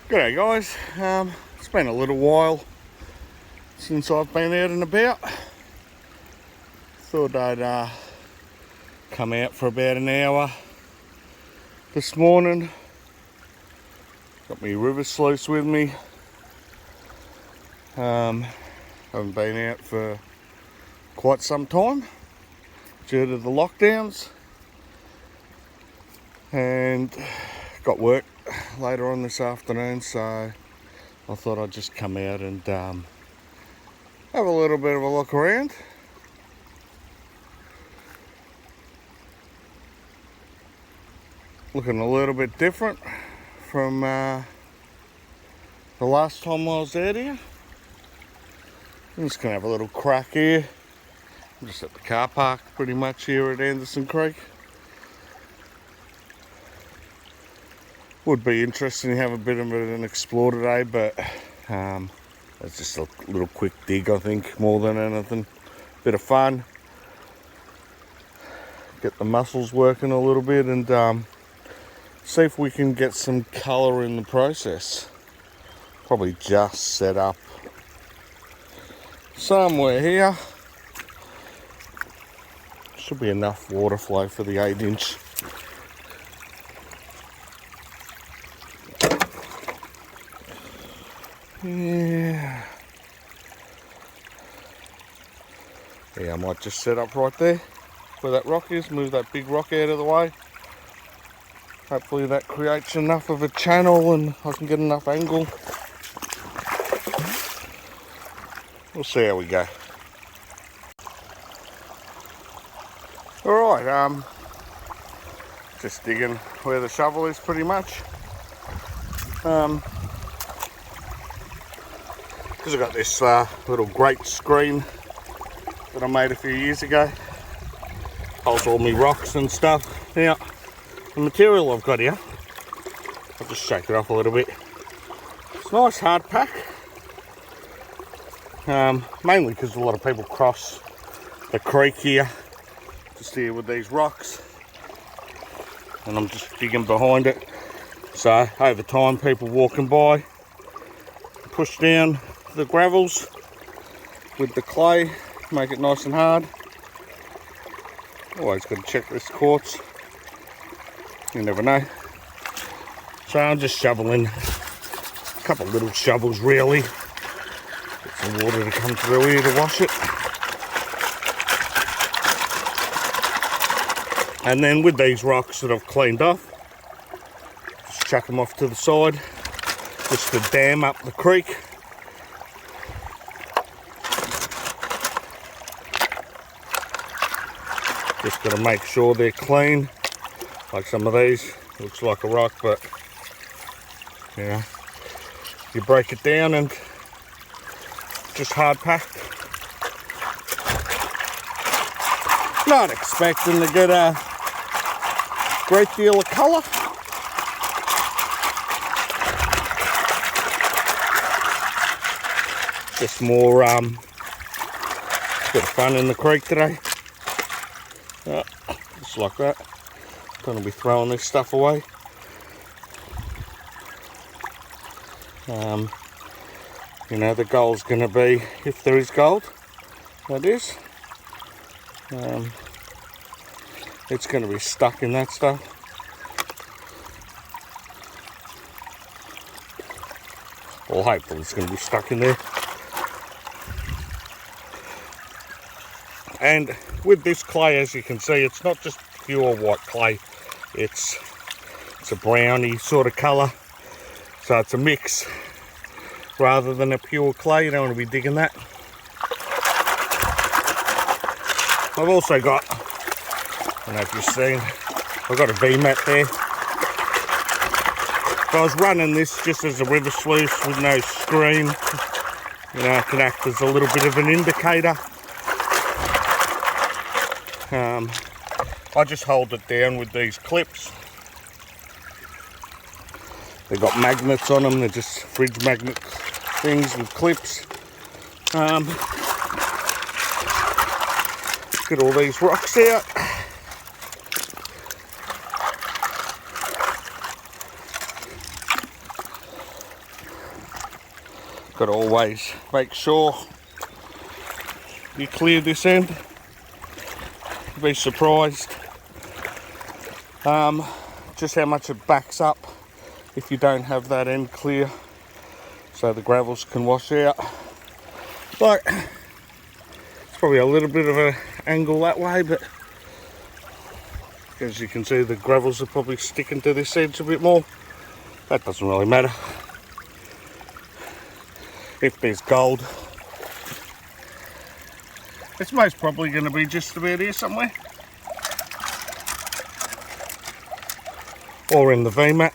G'day guys, it's been a little while since I've been out and about. Thought I'd come out for about an hour this morning. Got my river sluice with me. Haven't been out for quite some time due to the lockdowns, and got work later on this afternoon, so I thought I'd just come out and have a little bit of a look around. Looking a little bit different from the last time I was out here. I'm just gonna have a little crack here. I'm just at the car park pretty much here at Anderson Creek. Would be interesting to have a bit of an explore today, but it's just a little quick dig, I think, more than anything. Bit of fun. Get the muscles working a little bit and see if we can get some colour in the process. Probably just set up somewhere here. Should be enough water flow for the 8-inch. Yeah, I might just set up right there where that rock is, move that big rock out of the way. Hopefully that creates enough of a channel and I can get enough angle. We'll see how we go. Alright, just digging where the shovel is pretty much. Because I've got this little grate screen that I made a few years ago. Holds all my rocks and stuff. Now, the material I've got here, I'll just shake it off a little bit. It's a nice hard pack. Mainly because a lot of people cross the creek here, just here with these rocks. And I'm just digging behind it. So, over time, people walking by, push down the gravels with the clay, make it nice and hard. Always got to check this quartz, you never know. So I'm just shoveling a couple little shovels really. Get some water to come through here to wash it. And then with these rocks that I've cleaned off, just chuck them off to the side just to dam up the creek. Just got to make sure they're clean. Like some of these, looks like a rock, but you know, you break it down and just hard packed. Not expecting to get a great deal of colour. Just more bit of fun in the creek today. Just like that. Gonna be throwing this stuff away. You know, the goal's gonna be, if there is gold, that is, it's gonna be stuck in that stuff. Well, hopefully it's gonna be stuck in there. And with this clay, as you can see, it's not just pure white clay. It's a browny sort of colour. So it's a mix rather than a pure clay. You don't want to be digging that. I've also got, I don't know if you've seen, I've got a V-mat there. So I was running this just as a river sluice with no screen. You know, it can act as a little bit of an indicator. I just hold it down with these clips. They've got magnets on them, they're just fridge magnet things with clips. Get all these rocks out. Got to always make sure you clear this end. You'll be surprised just how much it backs up if you don't have that end clear, so the gravels can wash out. Like, it's probably a little bit of an angle that way, but as you can see, the gravels are probably sticking to this edge a bit more. That doesn't really matter. If there's gold, it's most probably going to be just about here somewhere, or in the V-mat,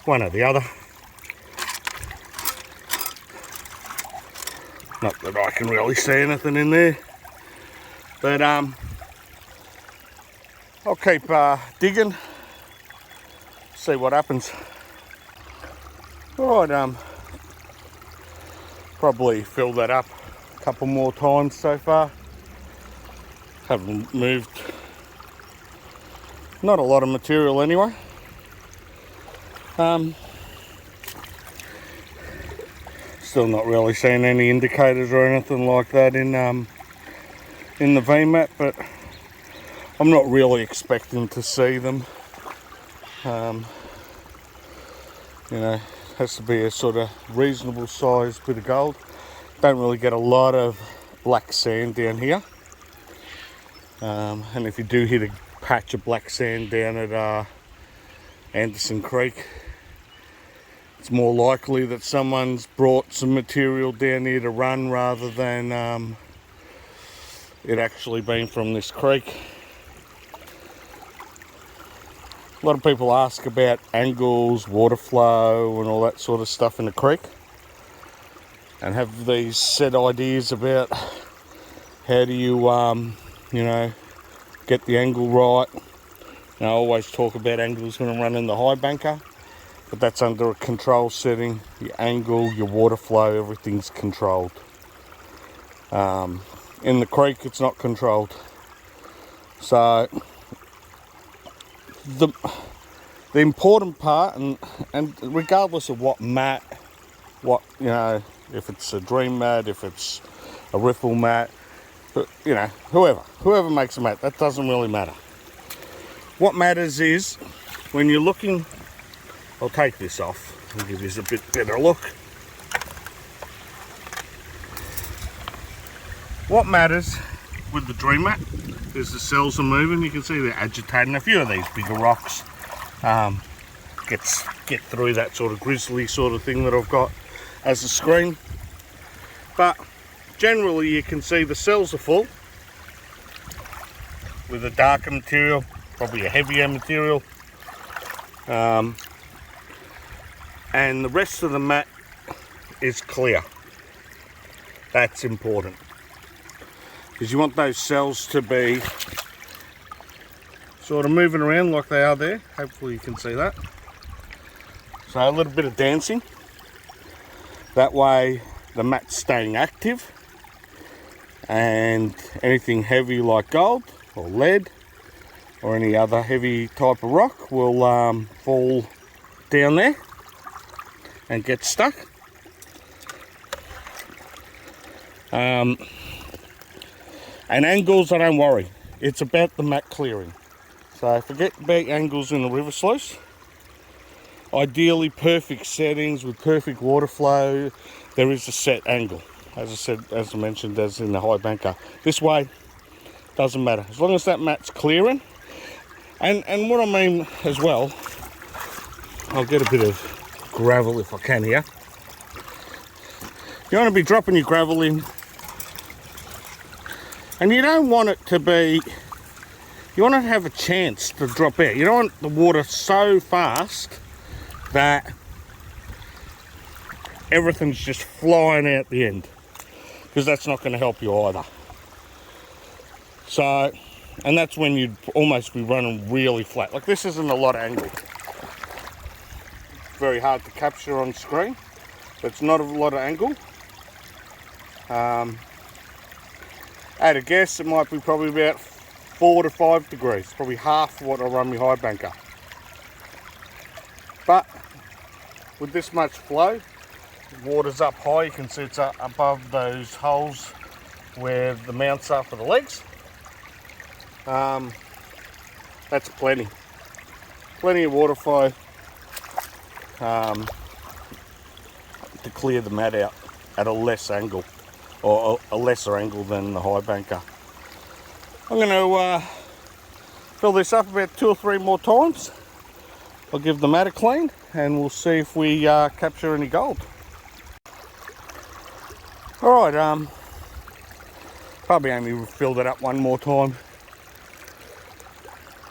one or the other. Not that I can really see anything in there, but I'll keep digging, see what happens. Alright, probably fill that up a couple more times so far. Haven't moved not a lot of material anyway. Still not really seeing any indicators or anything like that in the V-mat, but I'm not really expecting to see them. You know, it has to be a sort of reasonable size bit of gold. Don't really get a lot of black sand down here, and if you do hit a patch of black sand down at Anderson Creek, it's more likely that someone's brought some material down here to run rather than it actually being from this creek. A lot of people ask about angles, water flow and all that sort of stuff in the creek, and have these set ideas about how do you, you know, get the angle right. And I always talk about angles when I'm running the high banker, but that's under a control setting. Your angle, your water flow, everything's controlled. In the creek, it's not controlled. So the important part, and regardless of what mat, what, you know, if it's a dream mat, if it's a riffle mat, but, you know, whoever makes a mat, that doesn't really matter. What matters is when you're looking, I'll take this off and give you a bit better look. What matters with the dream mat is the cells are moving. You can see they're agitating. A few of these bigger rocks get through that sort of grizzly sort of thing that I've got as a screen, but generally you can see the cells are full with a darker material, probably a heavier material, and the rest of the mat is clear. That's important, because you want those cells to be sort of moving around like they are there. Hopefully you can see that. So a little bit of dancing, that way the mat's staying active, and anything heavy like gold or lead or any other heavy type of rock will fall down there and get stuck. And angles, I don't worry, it's about the mat clearing. So forget about angles in the river sluice. Ideally perfect settings with perfect water flow, there is a set angle. As I said, as I mentioned, as in the high banker. This way, doesn't matter. As long as that mat's clearing. And what I mean as well, I'll get a bit of gravel if I can here. You want to be dropping your gravel in, and you don't want it to be, you want it to have a chance to drop out. You don't want the water so fast that everything's just flying out the end, because that's not going to help you either. So, and that's when you'd almost be running really flat. Like this isn't a lot of angle. Very hard to capture on screen, but it's not a lot of angle. At a guess, it might be probably about 4 to 5 degrees, probably half what I run my high banker. But with this much flow, Water's up high, you can see it's up above those holes where the mounts are for the legs. That's plenty of water flow to clear the mat out at a less angle, or a lesser angle than the high banker. I'm going to fill this up about 2 or 3 more times. I'll give the mat a clean and we'll see if we capture any gold. Alright, probably only filled it up one more time.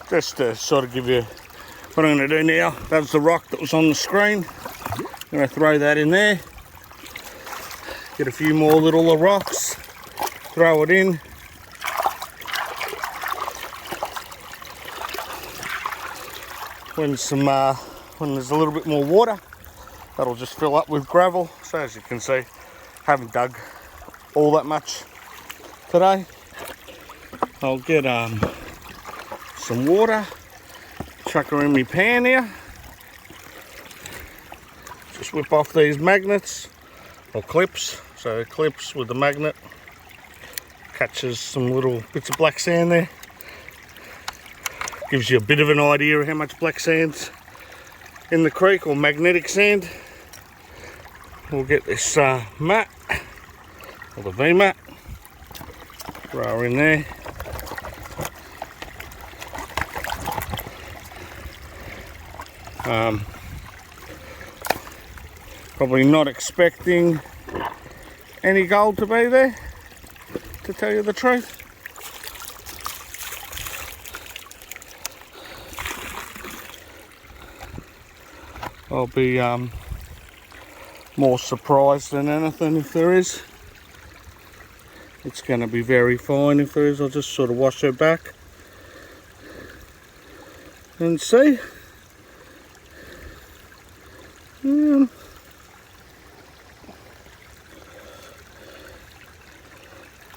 Just to sort of give you what I'm going to do now. That's the rock that was on the screen. I'm going to throw that in there. Get a few more little rocks. Throw it in. When there's a little bit more water, that'll just fill up with gravel. So as you can see, haven't dug all that much today. I'll get some water, chuck her in my pan here. Just whip off these magnets or clips. So clips with the magnet catches some little bits of black sand there. Gives you a bit of an idea of how much black sand's in the creek, or magnetic sand. We'll get this mat, or the V-mat, throw her in there. Probably not expecting any gold to be there, to tell you the truth. I'll be more surprised than anything if there is. It's going to be very fine if there is. I'll just sort of wash her back and see.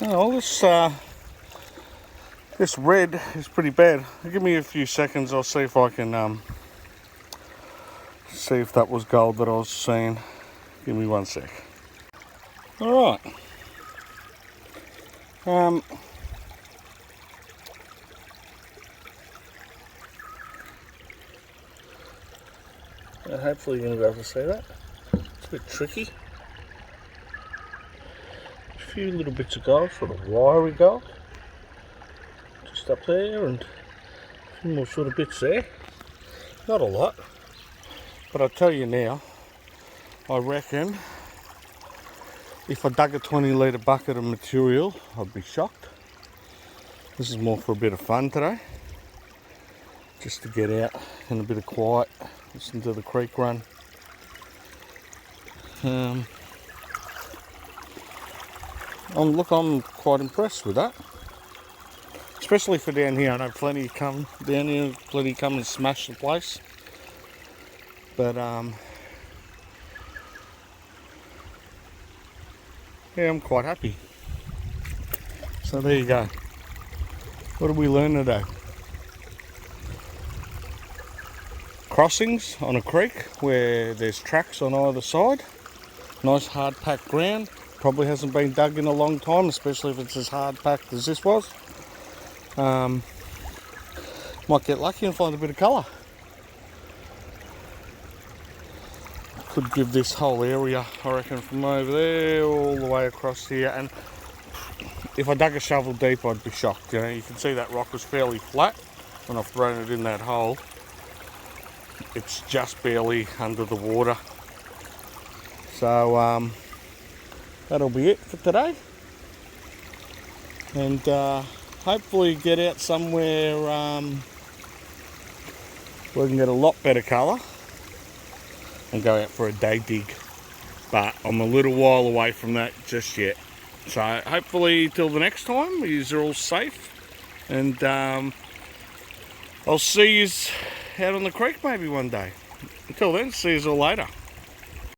Oh, this red is pretty bad. Give me a few seconds. I'll see if I can see if that was gold that I was seeing. Give me 1 sec. All right. Hopefully you're going to be able to see that. It's a bit tricky. A few little bits of gold, sort of wiry gold. Just up there, and a few more sort of bits there. Not a lot. But I'll tell you now, I reckon if I dug a 20 litre bucket of material, I'd be shocked. This is more for a bit of fun today. Just to get out in a bit of quiet, listen to the creek run. I'm quite impressed with that. Especially for down here. I know plenty come down here, plenty come and smash the place. But yeah, I'm quite happy. So there you go. What did we learn today? Crossings on a creek where there's tracks on either side. Nice hard packed ground. Probably hasn't been dug in a long time, especially if it's as hard packed as this was. Might get lucky and find a bit of colour. Could give this whole area, I reckon, from over there all the way across here. And if I dug a shovel deep, I'd be shocked. You know, you can see that rock was fairly flat when I've thrown it in that hole. It's just barely under the water. So that'll be it for today. And hopefully get out somewhere where we can get a lot better colour and go out for a day dig. But I'm a little while away from that just yet. So hopefully till the next time, yous are all safe. And I'll see yous out on the creek maybe one day. Until then, see yous all later.